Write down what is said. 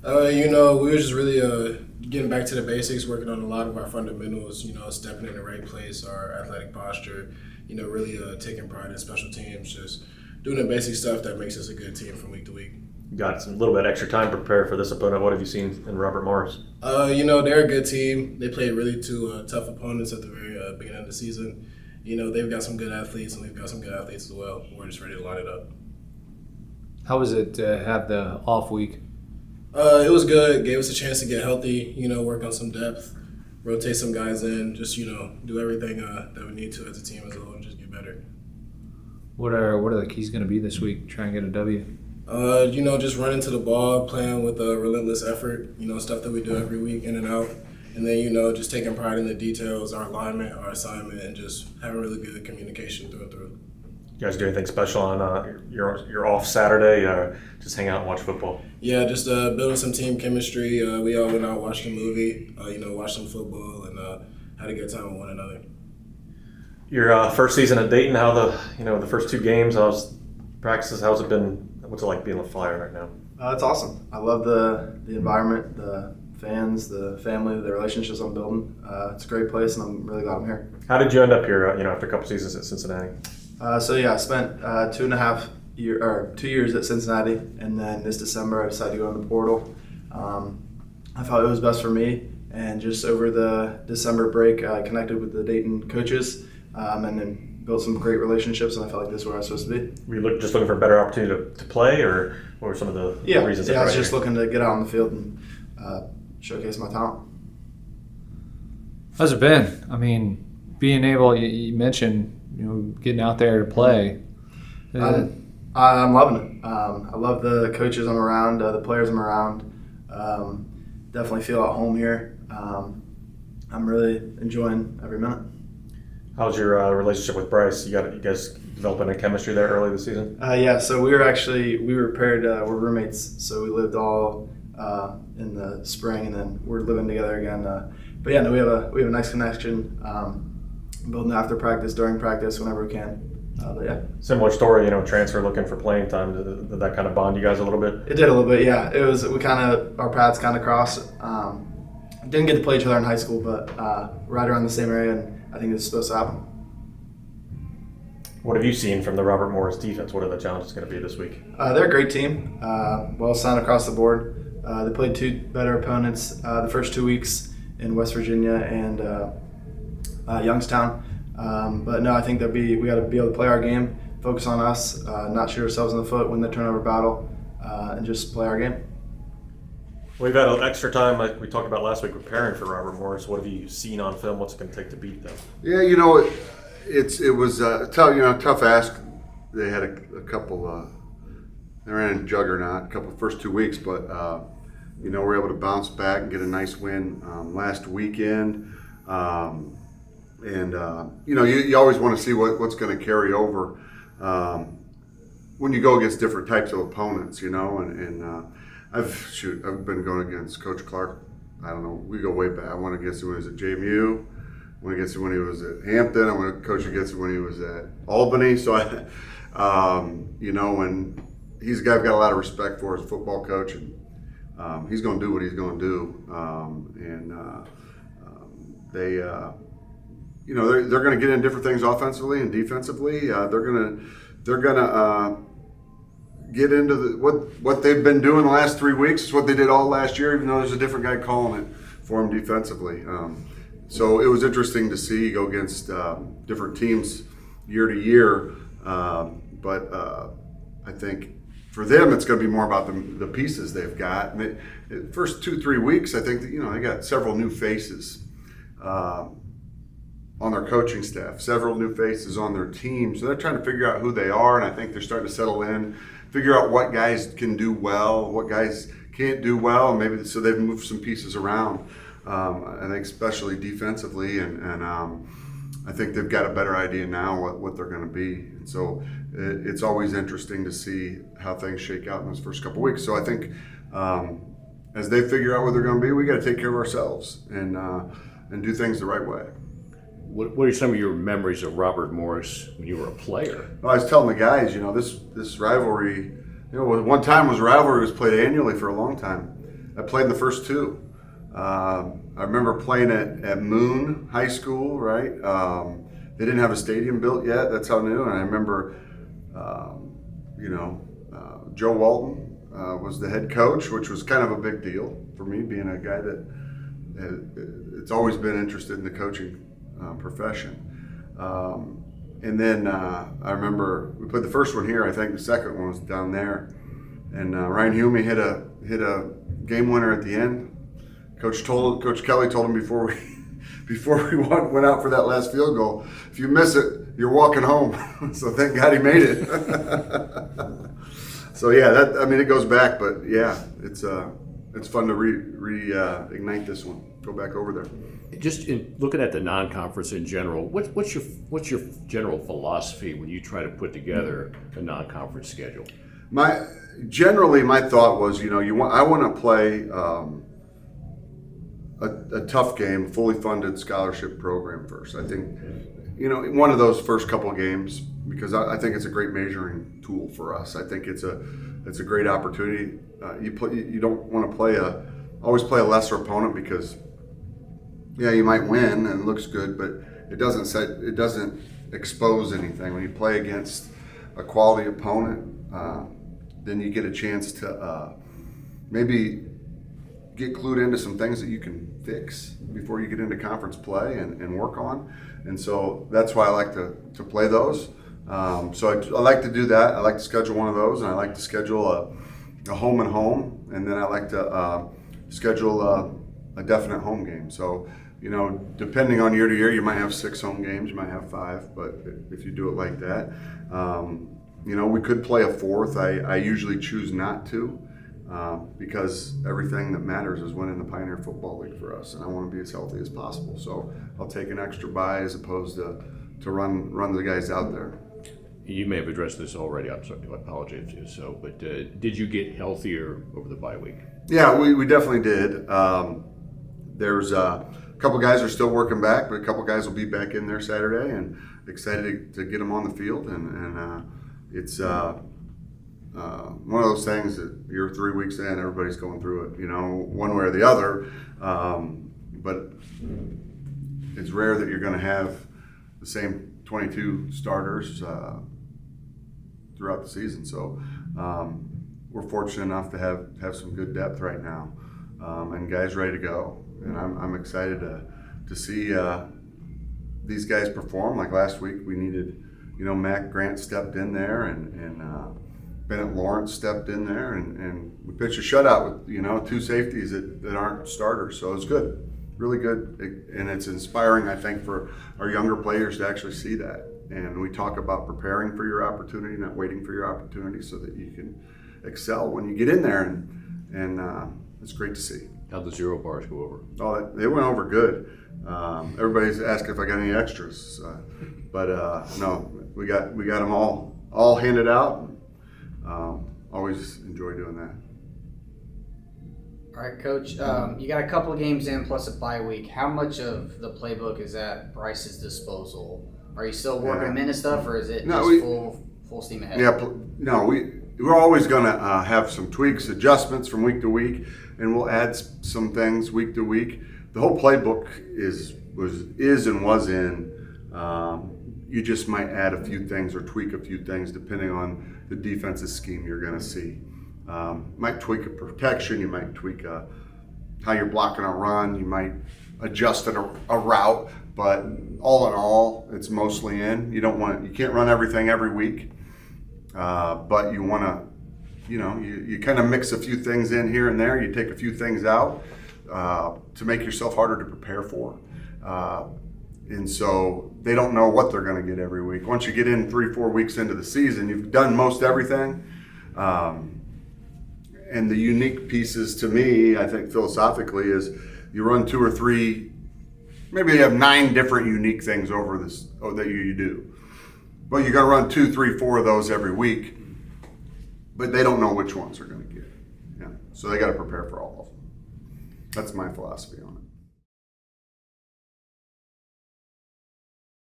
We were just really getting back to the basics, working on a lot of our fundamentals, stepping in the right place, our athletic posture, really taking pride in special teams, just doing the basic stuff that makes us a good team from week to week. Got a little bit extra time to prepare for this opponent. What have you seen in Robert Morris? They're a good team. They played really two tough opponents at the very beginning of the season. They've got some good athletes, and we've got some good athletes as well. We're just ready to line it up. How was it to have the off week? It was good. Gave us a chance to get healthy, work on some depth, rotate some guys in, just, do everything that we need to as a team as a whole and just get better. What are the keys going to be this week? Try and get a W? Just running to the ball, playing with a relentless effort, stuff that we do every week in and out. And then, just taking pride in the details, our alignment, our assignment, and just having really good communication through and through. You guys do anything special on your off Saturday? Just hang out and watch football? Yeah, just building some team chemistry. We all went out, watched a movie, watched some football, and had a good time with one another. Your first season at Dayton, how the first two games, how's practices, how's it been? What's it like being a Flyer right now? It's awesome. I love the environment, the fans, the family, the relationships I'm building. It's a great place, and I'm really glad I'm here. How did you end up here? After a couple seasons at Cincinnati. I spent 2 years at Cincinnati, and then this December I decided to go in the portal. I thought it was best for me, and just over the December break, I connected with the Dayton coaches, and then built some great relationships, and I felt like this is where I was supposed to be. Were you just looking for a better opportunity to play, or what were some of the reasons? Yeah, I was just looking to get out on the field and showcase my talent. How's it been? I mean, being able, you mentioned, getting out there to play. I'm loving it. I love the coaches I'm around, the players I'm around. Definitely feel at home here. I'm really enjoying every minute. How's your relationship with Bryce? You guys developing a chemistry there early this season? So we were paired. We're roommates, so we lived all in the spring, and then we're living together again. We have a nice connection. Building after practice, during practice, whenever we can. Similar story, transfer looking for playing time. Did that kind of bond you guys a little bit? It did a little bit, yeah. It was our paths kind of crossed. Didn't get to play each other in high school, but right around the same area, and I think it's supposed to happen. What have you seen from the Robert Morris defense? What are the challenges going to be this week? They're a great team, well signed across the board. They played two better opponents the first 2 weeks in West Virginia and Youngstown. But no, I think we got to be able to play our game, focus on us, not shoot ourselves in the foot, win the turnover battle, and just play our game. We've had an extra time, like we talked about last week, preparing for Robert Morris. What have you seen on film? What's it going to take to beat them? Yeah, it was tough ask. They had a couple. They ran a juggernaut, first 2 weeks, but we're able to bounce back and get a nice win last weekend. You always want to see what's going to carry over when you go against different types of opponents, I've been going against Coach Clark. I don't know, we go way back. I went against him when he was at JMU, went against him when he was at Hampton, I went to coach against him when he was at Albany. So when he's a guy I've got a lot of respect for as a football coach, and he's going to do what he's going to do. They're going to get in different things offensively and defensively. They're going to get into what they've been doing the last 3 weeks. It's what they did all last year, even though there's a different guy calling it for them defensively. So it was interesting to see go against different teams year to year. But I think for them, it's going to be more about the pieces they've got. And the first 2-3 weeks, I think that, they got several new faces on their coaching staff, several new faces on their team. So they're trying to figure out who they are, and I think they're starting to settle in, figure out what guys can do well, what guys can't do well, and maybe so they've moved some pieces around. I think especially defensively, and I think they've got a better idea now what they're going to be. And so it's always interesting to see how things shake out in those first couple weeks. So I think as they figure out what they're going to be, we got to take care of ourselves and do things the right way. What are some of your memories of Robert Morris when you were a player? Well, I was telling the guys, this rivalry, one time was a rivalry was played annually for a long time. I played in the first two. I remember playing at Moon High School, right? They didn't have a stadium built yet. That's how new. And I remember, Joe Walton was the head coach, which was kind of a big deal for me, being a guy that it's always been interested in the coaching profession. And then I remember we played the first one here. I think the second one was down there, and Ryan Hume hit a game winner at the end. Coach Kelly told him before we went out for that last field goal, if you miss it, you're walking home. So thank God he made it. So yeah, it goes back, but yeah, it's fun to reignite this one. Go back over there. Just looking at the non-conference in general, what's your general philosophy when you try to put together a non-conference schedule? My thought was, I want to play a tough game, fully funded scholarship program first. I think, one of those first couple of games, because I think it's a great measuring tool for us. I think it's a great opportunity. You don't want to always play a lesser opponent, because you might win and it looks good, but it doesn't expose anything. When you play against a quality opponent, then you get a chance to maybe get clued into some things that you can fix before you get into conference play and work on. And so that's why I like to play those. So I like to do that. I like to schedule one of those, and I like to schedule a home and home, and then I like to schedule a definite home game. So, depending on year to year, you might have 6 home games, you might have 5, but if you do it like that, we could play a 4th. I usually choose not to, because everything that matters is winning the Pioneer Football League for us, and I want to be as healthy as possible. So I'll take an extra bye as opposed to run the guys out there. You may have addressed this already. I'm sorry, I apologize if so, but did you get healthier over the bye week? Yeah, we definitely did. There's a couple guys are still working back, but a couple guys will be back in there Saturday, and excited to get them on the field. And it's one of those things that you're 3 weeks in, everybody's going through it, one way or the other. But it's rare that you're going to have the same 22 starters throughout the season. So we're fortunate enough to have some good depth right now, and guys ready to go. And I'm excited to see these guys perform. Like last week, we needed, Mac Grant stepped in there, and Bennett Lawrence stepped in there, and we pitched a shutout with 2 safeties that aren't starters. So it's good. Really good, and it's inspiring, I think, for our younger players to actually see that. And we talk about preparing for your opportunity, not waiting for your opportunity, so that you can excel when you get in there, and it's great to see. How'd the 0 bars go over? Oh, they went over good. Everybody's asking if I got any extras, but no, we got them all handed out. Always enjoy doing that. All right, Coach, you got a couple of games in plus a bye week. How much of the playbook is at Bryce's disposal? Are you still working them into stuff, or is it full steam ahead? Yeah, no, we're always going to have some tweaks, adjustments from week to week, and we'll add some things week to week. The whole playbook is and was in. You just might add a few things or tweak a few things depending on the defensive scheme you're going to see. Might tweak a protection, you might tweak how you're blocking a run, you might adjust a route, but all in all, it's mostly in. You can't run everything every week, but you want to, you kind of mix a few things in here and there. You take a few things out to make yourself harder to prepare for. And so they don't know what they're going to get every week. Once you get in 3-4 weeks into the season, you've done most everything. And the unique pieces to me, I think philosophically, is you run 2 or 3, maybe you have 9 different unique things that you do. But you got to run 2, 3, 4 of those every week. But they don't know which ones they're going to get. Yeah. So they got to prepare for all of them. That's my philosophy on it.